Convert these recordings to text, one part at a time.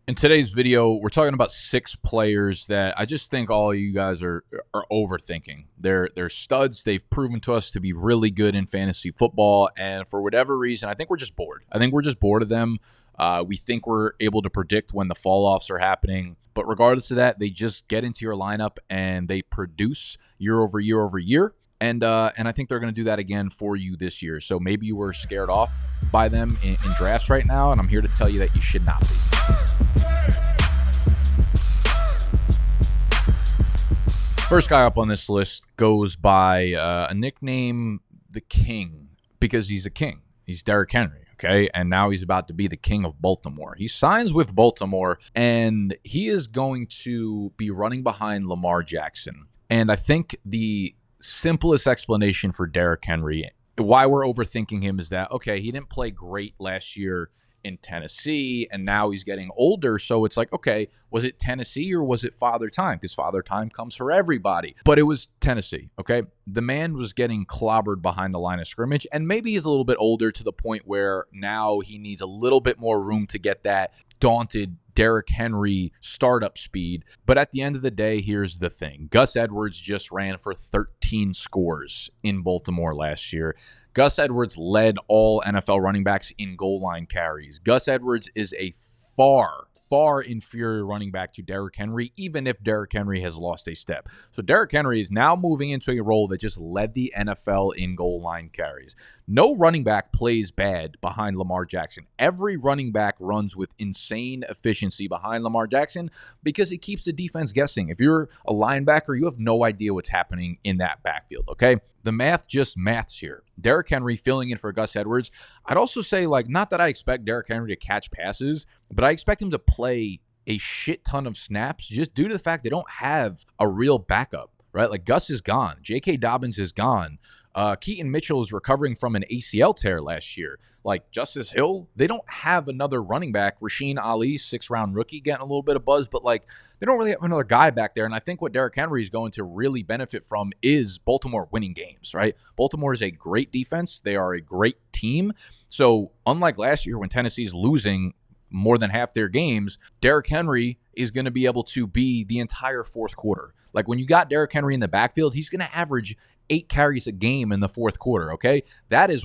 In today's video, we're talking about 6 players that I just think all of you guys are overthinking. They're studs. They've proven to us to be really good in fantasy football, and for whatever reason, I think we're just bored. I think we're just bored of them. We think we're able to predict when the fall offs are happening, but regardless of that, they just get into your lineup and they produce year over year over year. And I think they're going to do that again for you this year. So maybe you were scared off by them in drafts right now, and I'm here to tell you that you should not be. First guy up on this list goes by a nickname, the King, because he's a king. He's Derrick Henry, okay? And now he's about to be the king of Baltimore. He signs with Baltimore, and he is going to be running behind Lamar Jackson. And I think the simplest explanation for Derrick Henry, why we're overthinking him, is that, okay, he didn't play great last year in Tennessee, and now he's getting older. So it's like, okay, was it Tennessee or was it Father Time? Because Father Time comes for everybody. But it was Tennessee, okay? The man was getting clobbered behind the line of scrimmage, and maybe he's a little bit older to the point where now he needs a little bit more room to get that daunted Derrick Henry startup speed. But at the end of the day, here's the thing. Gus Edwards just ran for 13 scores in Baltimore last year. Gus Edwards led all NFL running backs in goal line carries. Gus Edwards is a far inferior running back to Derrick Henry, even if Derrick Henry has lost a step. So Derrick Henry is now moving into a role that just led the NFL in goal line carries. No running back plays bad behind Lamar Jackson. Every running back runs with insane efficiency behind Lamar Jackson because it keeps the defense guessing. If you're a linebacker, you have no idea what's happening in that backfield, okay? The math just maths here. Derrick Henry filling in for Gus Edwards. I'd also say, not that I expect Derrick Henry to catch passes, but I expect him to play a shit ton of snaps just due to the fact they don't have a real backup, right? Like, Gus is gone. J.K. Dobbins is gone. Keaton Mitchell is recovering from an ACL tear last year. Like, Justice Hill, they don't have another running back. Rasheen Ali, 6th-round rookie, getting a little bit of buzz, but they don't really have another guy back there. And I think what Derrick Henry is going to really benefit from is Baltimore winning games, right? Baltimore is a great defense. They are a great team. So unlike last year when Tennessee's losing more than half their games, Derrick Henry is going to be able to be the entire fourth quarter. Like, when you got Derrick Henry in the backfield, he's going to average 8 carries a game in the fourth quarter, okay? That is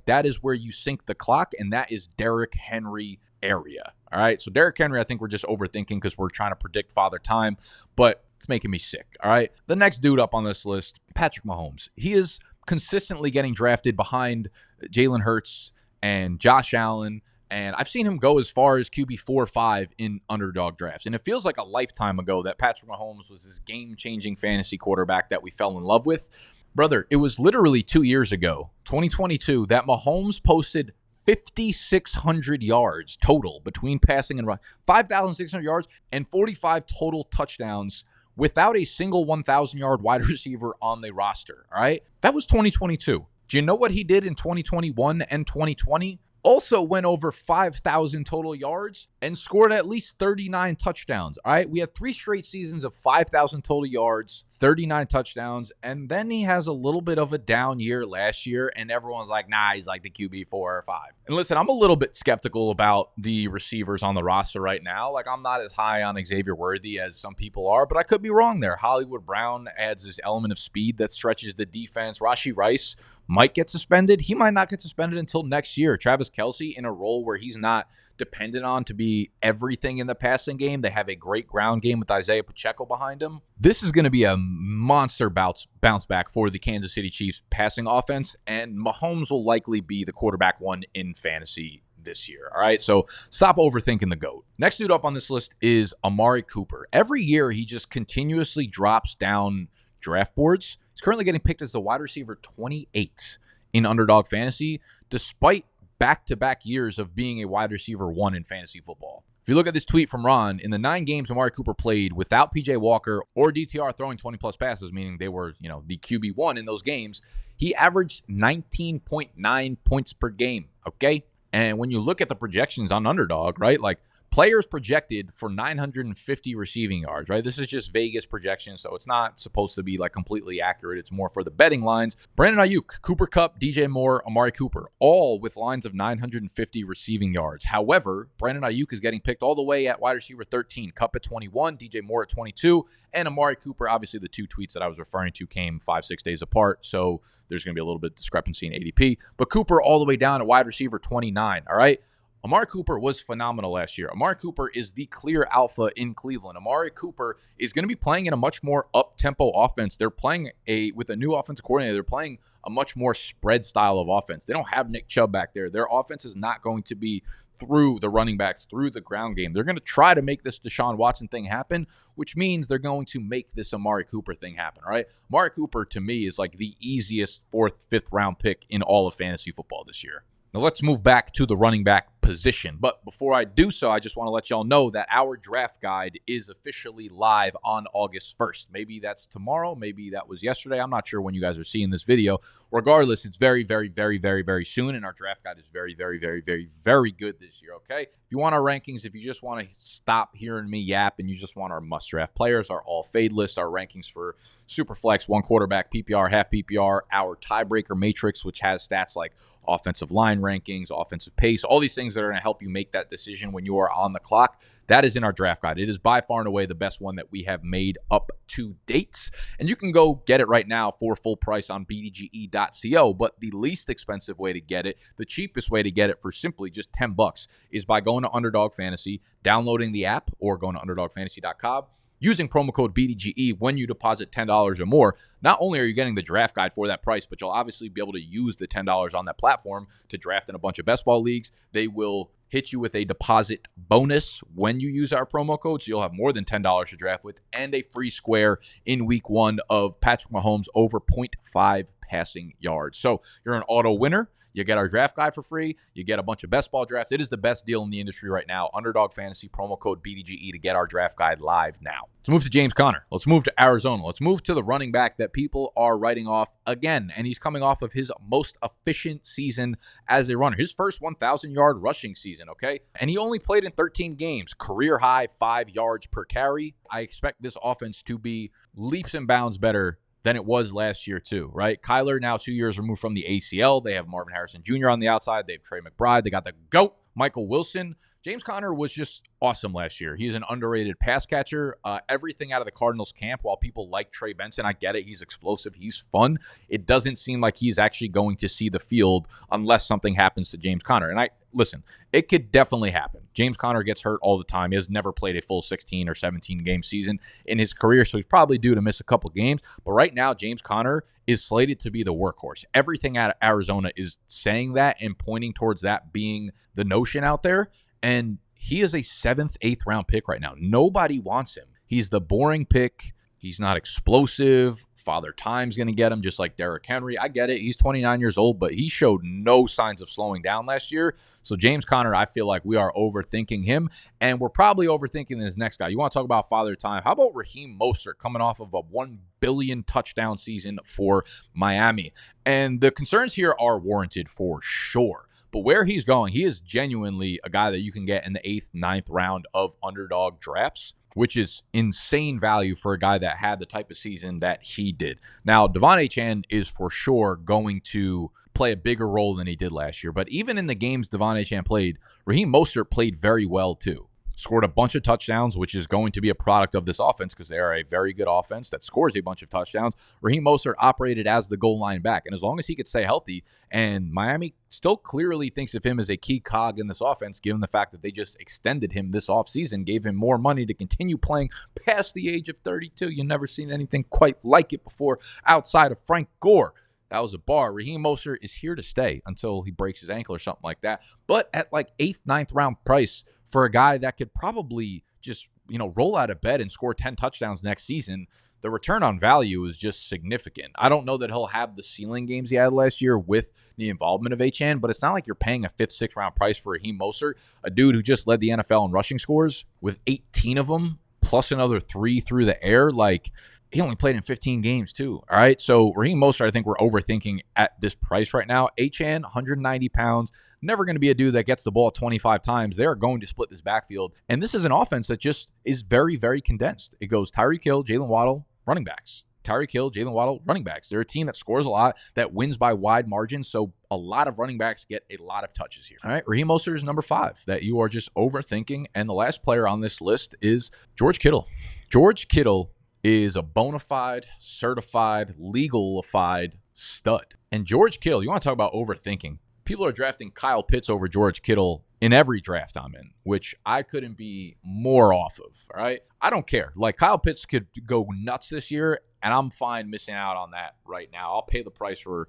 that is where you sink the clock, and that is Derrick Henry area, all right? So Derrick Henry, I think we're just overthinking because we're trying to predict Father Time, but it's making me sick, all right? The next dude up on this list, Patrick Mahomes. He is consistently getting drafted behind Jalen Hurts and Josh Allen, and I've seen him go as far as QB 4 or 5 in underdog drafts. And it feels like a lifetime ago that Patrick Mahomes was this game-changing fantasy quarterback that we fell in love with. Brother, it was literally 2 years ago, 2022, that Mahomes posted 5,600 yards total between passing and rushing, 5,600 yards and 45 total touchdowns without a single 1,000-yard wide receiver on the roster, all right? That was 2022. Do you know what he did in 2021 and 2020? Also went over 5,000 total yards and scored at least 39 touchdowns. All right, we had 3 straight seasons of 5,000 total yards, 39 touchdowns, and then he has a little bit of a down year last year, and everyone's like, nah, he's like the QB 4 or 5. And listen, I'm a little bit skeptical about the receivers on the roster right now. Like, I'm not as high on Xavier Worthy as some people are, but I could be wrong there. Hollywood Brown adds this element of speed that stretches the defense. Rashee Rice might get suspended. He might not get suspended until next year. Travis Kelce in a role where he's not dependent on to be everything in the passing game. They have a great ground game with Isaiah Pacheco behind him. This is going to be a monster bounce back for the Kansas City Chiefs passing offense, and Mahomes will likely be the quarterback 1 in fantasy this year. All right, so stop overthinking the GOAT. Next dude up on this list is Amari Cooper. Every year he just continuously drops down draft boards. He's currently getting picked as the wide receiver 28 in underdog fantasy, despite back-to-back years of being a wide receiver 1 in fantasy football. If you look at this tweet from Ron, in the 9 games Amari Cooper played without P.J. Walker or DTR throwing 20-plus passes, meaning they were, the QB1 in those games, he averaged 19.9 points per game, okay? And when you look at the projections on underdog, right, like Players projected for 950 receiving yards, right? This is just Vegas projection, so it's not supposed to be like completely accurate. It's more for the betting lines. Brandon Ayuk, Cooper Kupp, DJ Moore, Amari Cooper, all with lines of 950 receiving yards. However, Brandon Ayuk is getting picked all the way at wide receiver 13, Kupp at 21, DJ Moore at 22, and Amari Cooper. Obviously, the two tweets that I was referring to came 5-6 days apart, so there's going to be a little bit of discrepancy in ADP. But Cooper all the way down at wide receiver 29, all right? Amari Cooper was phenomenal last year. Amari Cooper is the clear alpha in Cleveland. Amari Cooper is going to be playing in a much more up-tempo offense. They're playing with a new offensive coordinator. They're playing a much more spread style of offense. They don't have Nick Chubb back there. Their offense is not going to be through the running backs, through the ground game. They're going to try to make this Deshaun Watson thing happen, which means they're going to make this Amari Cooper thing happen, all right? Amari Cooper, to me, is like the easiest 4th, 5th round pick in all of fantasy football this year. Now let's move back to the running back position. But before I do so, I just want to let y'all know that our draft guide is officially live on August 1st. Maybe that's tomorrow. Maybe that was yesterday. I'm not sure when you guys are seeing this video. Regardless, it's very, very, very, very, very soon. And our draft guide is very, very, very, very, very good this year, okay? If you want our rankings, if you just want to stop hearing me yap and you just want our must-draft players, our all-fade list, our rankings for Superflex, one quarterback, PPR, half PPR, our tiebreaker matrix, which has stats like offensive line rankings, offensive pace, all these things that are going to help you make that decision when you are on the clock. That is in our draft guide. It is by far and away the best one that we have made up to date. And you can go get it right now for full price on BDGE.co. But the least expensive way to get it, the cheapest way to get it for simply just $10 is by going to Underdog Fantasy, downloading the app, or going to underdogfantasy.com. Using promo code BDGE when you deposit $10 or more. Not only are you getting the draft guide for that price, but you'll obviously be able to use the $10 on that platform to draft in a bunch of best ball leagues. They will hit you with a deposit bonus when you use our promo code, so you'll have more than $10 to draft with, and a free square in week 1 of Patrick Mahomes over 0.5 passing yards. So you're an auto winner. You get our draft guide for free. You get a bunch of best ball drafts. It is the best deal in the industry right now. Underdog Fantasy, promo code BDGE to get our draft guide live now. Let's move to James Conner. Let's move to Arizona. Let's move to the running back that people are writing off again. And he's coming off of his most efficient season as a runner. His first 1,000-yard rushing season, okay? And he only played in 13 games. Career high 5 yards per carry. I expect this offense to be leaps and bounds better than it was last year too, right? Kyler now 2 years removed from the ACL. They have Marvin Harrison Jr. on the outside. They have Trey McBride. They got the GOAT, Michael Wilson. James Conner was just awesome last year. He's an underrated pass catcher. Everything out of the Cardinals camp, while people like Trey Benson, I get it. He's explosive. He's fun. It doesn't seem like he's actually going to see the field unless something happens to James Conner. And listen, it could definitely happen. James Conner gets hurt all the time. He has never played a full 16 or 17 game season in his career, so he's probably due to miss a couple games. But right now, James Conner is slated to be the workhorse. Everything out of Arizona is saying that and pointing towards that being the notion out there. And he is a 7th, 8th round pick right now. Nobody wants him. He's the boring pick. He's not explosive. Father Time's going to get him just like Derrick Henry. I get it. He's 29 years old, but he showed no signs of slowing down last year. So James Conner, I feel like we are overthinking him, and we're probably overthinking this next guy. You want to talk about Father Time? How about Raheem Mostert coming off of a 1 billion touchdown season for Miami? And the concerns here are warranted for sure. But where he's going, he is genuinely a guy that you can get in the 8th, 9th round of underdog drafts, which is insane value for a guy that had the type of season that he did. Now, Devon Achane is for sure going to play a bigger role than he did last year. But even in the games Devon Achane played, Raheem Mostert played very well too. Scored a bunch of touchdowns, which is going to be a product of this offense because they are a very good offense that scores a bunch of touchdowns. Raheem Mostert operated as the goal line back. And as long as he could stay healthy, and Miami still clearly thinks of him as a key cog in this offense, given the fact that they just extended him this offseason, gave him more money to continue playing past the age of 32. You've never seen anything quite like it before outside of Frank Gore. That was a bar. Raheem Mostert is here to stay until he breaks his ankle or something like that. But at like 8th, 9th round price for a guy that could probably just, roll out of bed and score 10 touchdowns next season, the return on value is just significant. I don't know that he'll have the ceiling games he had last year with the involvement of Achane, but it's not like you're paying a 5th, 6th round price for Raheem Mostert, a dude who just led the NFL in rushing scores with 18 of them plus another 3 through the air. Like, he only played in 15 games too. All right. So Raheem Mostert, I think we're overthinking at this price right now. HN, 190 pounds, never going to be a dude that gets the ball 25 times. They are going to split this backfield. And this is an offense that just is very, very condensed. It goes Tyreek Hill, Jalen Waddle, running backs. Tyreek Hill, Jalen Waddle, running backs. They're a team that scores a lot, that wins by wide margins. So a lot of running backs get a lot of touches here. All right. Raheem Mostert is number 5 that you are just overthinking. And the last player on this list is George Kittle. George Kittle is a bona fide, certified, legalified stud. And George Kittle, you want to talk about overthinking. People are drafting Kyle Pitts over George Kittle in every draft I'm in, which I couldn't be more off of, all right? I don't care. Like, Kyle Pitts could go nuts this year, and I'm fine missing out on that right now. I'll pay the price for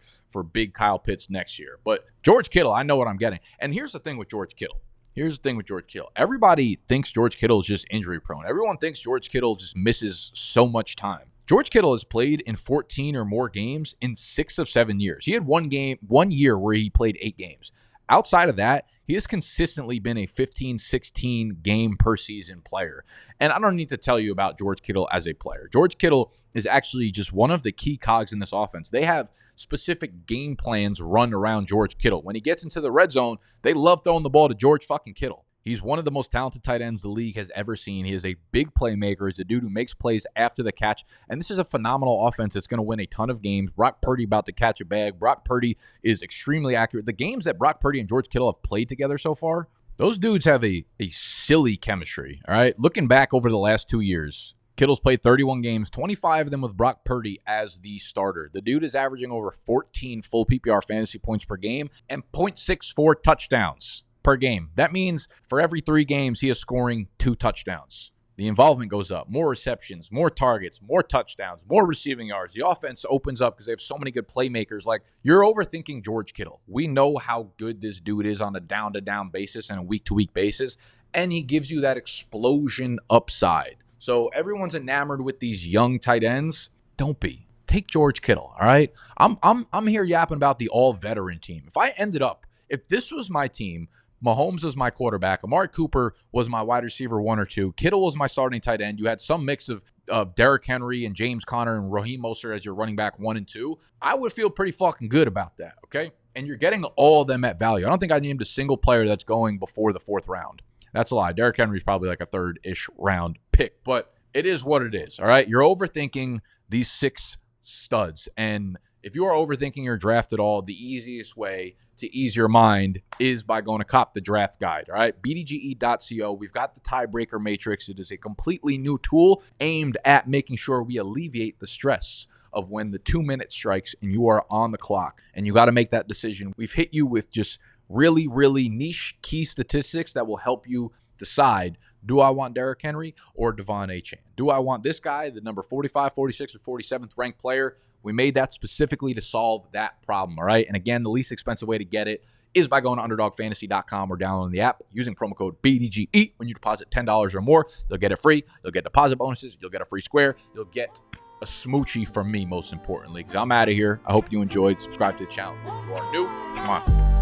big Kyle Pitts next year. But George Kittle, I know what I'm getting. And here's the thing with George Kittle. Everybody thinks George Kittle is just injury prone. Everyone thinks George Kittle just misses so much time. George Kittle has played in 14 or more games in 6 of 7 years. He had one year where he played 8 games. Outside of that, he has consistently been a 15, 16 game per season player. And I don't need to tell you about George Kittle as a player. George Kittle is actually just one of the key cogs in this offense. They have specific game plans run around George Kittle. When he gets into the red zone, they love throwing the ball to George fucking Kittle. He's one of the most talented tight ends the league has ever seen. He is a big playmaker. He's a dude who makes plays after the catch. And this is a phenomenal offense that's going to win a ton of games. Brock Purdy about to catch a bag. Brock Purdy is extremely accurate. The games that Brock Purdy and George Kittle have played together so far, those dudes have a silly chemistry. All right. Looking back over the last 2 years, Kittle's played 31 games, 25 of them with Brock Purdy as the starter. The dude is averaging over 14 full PPR fantasy points per game and 0.64 touchdowns per game. That means for every 3 games, he is scoring 2 touchdowns. The involvement goes up, more receptions, more targets, more touchdowns, more receiving yards. The offense opens up because they have so many good playmakers. Like, you're overthinking George Kittle. We know how good this dude is on a down-to-down basis and a week-to-week basis, and he gives you that explosion upside. So everyone's enamored with these young tight ends. Don't be. Take George Kittle, all right? I'm here yapping about the all-veteran team. If this was my team, Mahomes was my quarterback, Amari Cooper was my wide receiver 1 or 2, Kittle was my starting tight end, you had some mix of Derrick Henry and James Conner and Raheem Mostert as your running back 1 and 2, I would feel pretty fucking good about that, okay? And you're getting all of them at value. I don't think I named a single player that's going before the 4th round. That's a lie. Derrick Henry's probably like a 3rd-ish round pick, but it is what it is, all right? You're overthinking these 6 studs, and if you are overthinking your draft at all, the easiest way to ease your mind is by going to cop the draft guide, all right? BDGE.co. We've got the tiebreaker matrix. It is a completely new tool aimed at making sure we alleviate the stress of when the 2-minute strikes and you are on the clock and you got to make that decision. We've hit you with just really, really niche key statistics that will help you decide, do I want Derrick Henry or Devon Achane? Do I want this guy, the number 45, 46, or 47th ranked player? We made that specifically to solve that problem, all right? And again, the least expensive way to get it is by going to underdogfantasy.com or downloading the app using promo code BDGE. When you deposit $10 or more, you'll get it free. You'll get deposit bonuses. You'll get a free square. You'll get a smoochie from me, most importantly, because I'm out of here. I hope you enjoyed. Subscribe to the channel if you are new. Mwah.